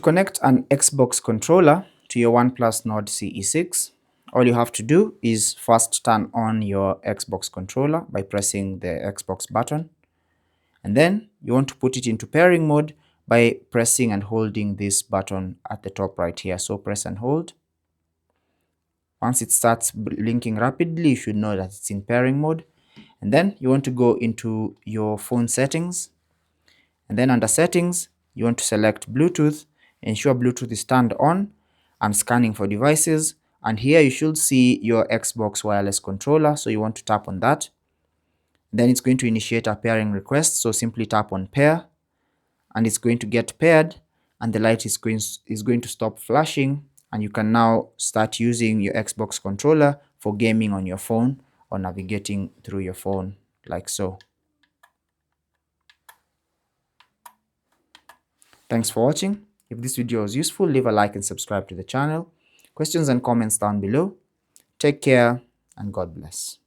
to connect an Xbox controller to your OnePlus Nord CE6, all you have to do is first turn on your Xbox controller by pressing the Xbox button, and then you want to put it into pairing mode by pressing and holding this button at the top right here. So press and hold. Once it starts blinking rapidly, you should know that it's in pairing mode. And then you want to go into your phone settings, and then under settings you want to select Bluetooth. Ensure Bluetooth is turned on and scanning for devices, and here you should see your Xbox wireless controller, so you want to tap on that. Then it's going to initiate a pairing request, so simply tap on pair, and it's going to get paired, and the light is going to stop flashing, and you can now start using your Xbox controller for gaming on your phone or navigating through your phone like so. Thanks for watching. If this video was useful, leave a like and subscribe to the channel. Questions and comments down below. Take care and God bless.